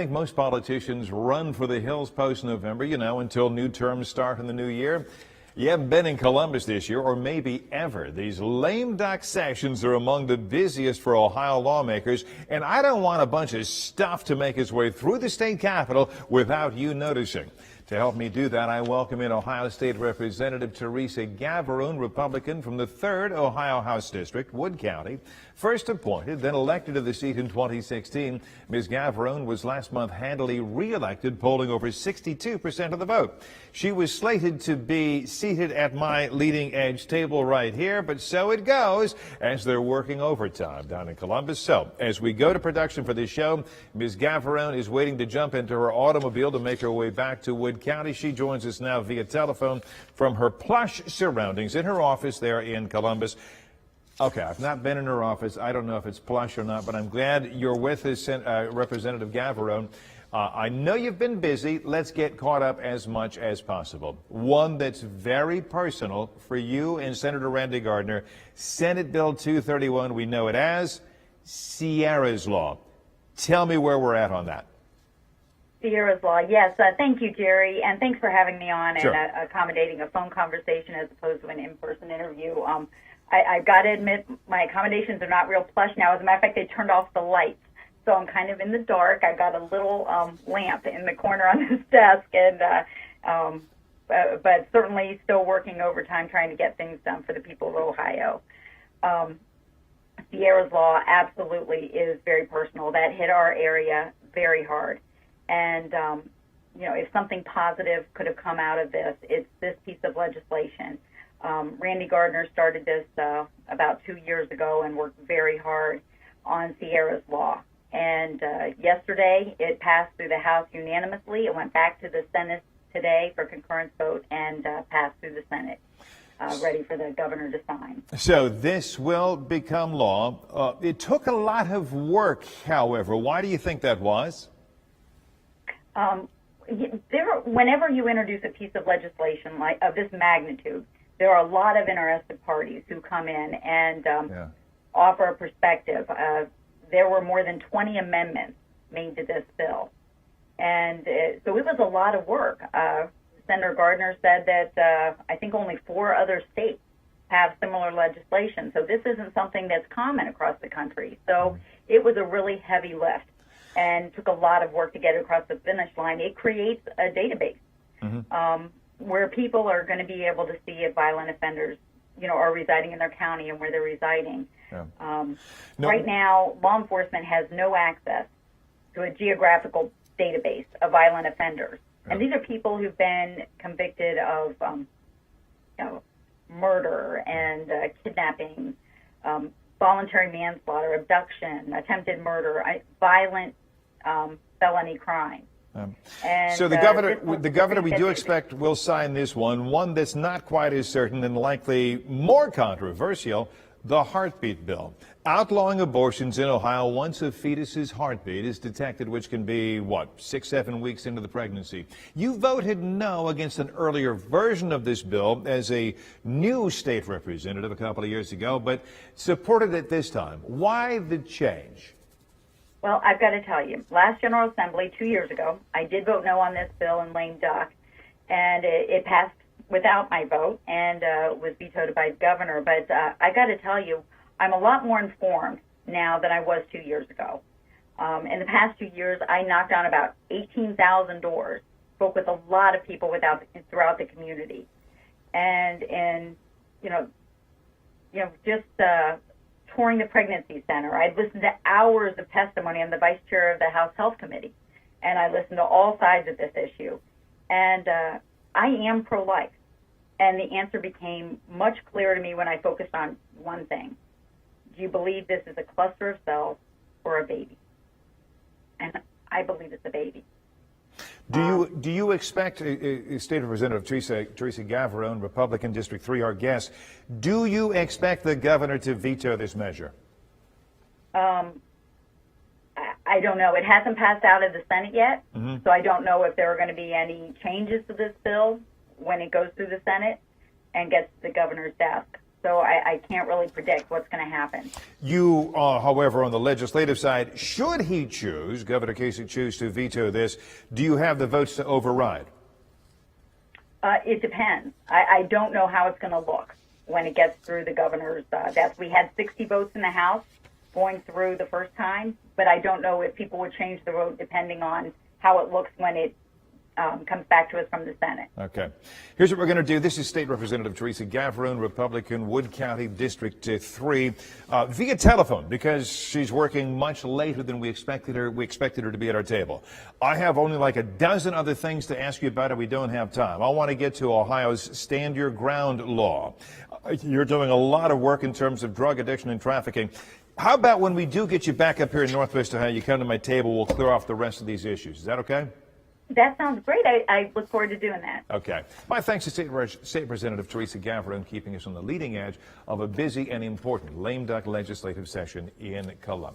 I think most politicians run for the hills post-November, until new terms start in the new year. You haven't been in Columbus this year, or maybe ever. These lame duck sessions are among the busiest for Ohio lawmakers, and I don't want a bunch of stuff to make its way through the state capitol without you noticing. To help me do that, I welcome in Ohio State Representative Teresa Gavarone, Republican from the 3rd Ohio House District, Wood County. First appointed, then elected to the seat in 2016, Ms. Gavarone was last month handily re-elected, polling over 62% of the vote. She was slated to be seated at my leading edge table right here, but so it goes as they're working overtime down in Columbus. So as we go to production for this show, Ms. Gavarone is waiting to jump into her automobile to make her way back to Wood County. She joins us now via telephone from her plush surroundings in her office there in Columbus. Okay, I've not been in her office. I don't know if it's plush or not, but I'm glad you're with us, Representative Gavarone. I know you've been busy. Let's get caught up as much as possible. One that's very personal for you and Senator Randy Gardner, Senate Bill 231, we know it as Sierra's Law. Tell me where we're at on that. Sierra's Law, yes. Thank you, Jerry, and thanks for having me on Sure. and accommodating a phone conversation as opposed to an in-person interview. I've got to admit, my accommodations are not real plush now. As a matter of fact, they turned off the lights, so I'm kind of in the dark. I've got a little lamp in the corner on this desk, and but certainly still working overtime trying to get things done for the people of Ohio. Sierra's Law absolutely is very personal. That hit our area very hard. And, if something positive could have come out of this, it's this piece of legislation. Randy Gardner started this about 2 years ago and worked very hard on Sierra's Law. And yesterday it passed through the House unanimously. It went back to the Senate today for concurrence vote and passed through the Senate, ready for the governor to sign. So this will become law. It took a lot of work, however. Why do you think that was? Whenever you introduce a piece of legislation like of this magnitude, there are a lot of interested parties who come in and offer a perspective. There were more than 20 amendments made to this bill, and so it was a lot of work. Senator Gardner said that I think only 4 other states have similar legislation, so this isn't something that's common across the country. So it was a really heavy lift and took a lot of work to get it across the finish line. It creates a database where people are going to be able to see if violent offenders, are residing in their county and where they're residing. Yeah. Right now, law enforcement has no access to a geographical database of violent offenders. Yeah. And these are people who've been convicted of murder and kidnapping, voluntary manslaughter, abduction, attempted murder, violent felony crime. So the governor, we do expect will sign this one that's not quite as certain and likely more controversial, the heartbeat bill, outlawing abortions in Ohio once a fetus's heartbeat is detected, which can be, 6-7 weeks into the pregnancy. You voted no against an earlier version of this bill as a new state representative a couple of years ago, but supported it this time. Why the change? Well, I've got to tell you, last General Assembly 2 years ago, I did vote no on this bill in lame duck, and it passed without my vote and was vetoed by the governor. But I got to tell you, I'm a lot more informed now than I was 2 years ago. In the past 2 years, I knocked on about 18,000 doors, spoke with a lot of people throughout the community, and just touring the pregnancy center. I listened to hours of testimony. I'm the vice chair of the House Health Committee, and I listened to all sides of this issue. And I am pro-life. And the answer became much clearer to me when I focused on one thing. Do you believe this is a cluster of cells or a baby? And I believe it's a baby. Do you expect, State Representative Teresa Gavarone, Republican District 3, our guest, do you expect the governor to veto this measure? I don't know. It hasn't passed out of the Senate yet, so I don't know if there are going to be any changes to this bill when it goes through the Senate and gets to the governor's desk. So I can't really predict what's going to happen. You, however, on the legislative side, should he choose, Governor Kasich choose to veto this, do you have the votes to override? It depends. I don't know how it's going to look when it gets through the governor's desk. We had 60 votes in the House going through the first time, but I don't know if people would change the vote depending on how it looks when it comes back to us from the Senate. Okay. Here's what we're going to do. This is State Representative Teresa Gavroon, Republican, Wood County District 3, via telephone because she's working much later than we expected her. We expected her to be at our table. I have only like a dozen other things to ask you about, and we don't have time. I want to get to Ohio's Stand Your Ground law. You're doing a lot of work in terms of drug addiction and trafficking. How about when we do get you back up here in Northwest Ohio, you come to my table, we'll clear off the rest of these issues. Is that okay? That sounds great. I look forward to doing that. Okay. My thanks to State Representative Teresa Gavroon, keeping us on the leading edge of a busy and important lame duck legislative session in Columbus.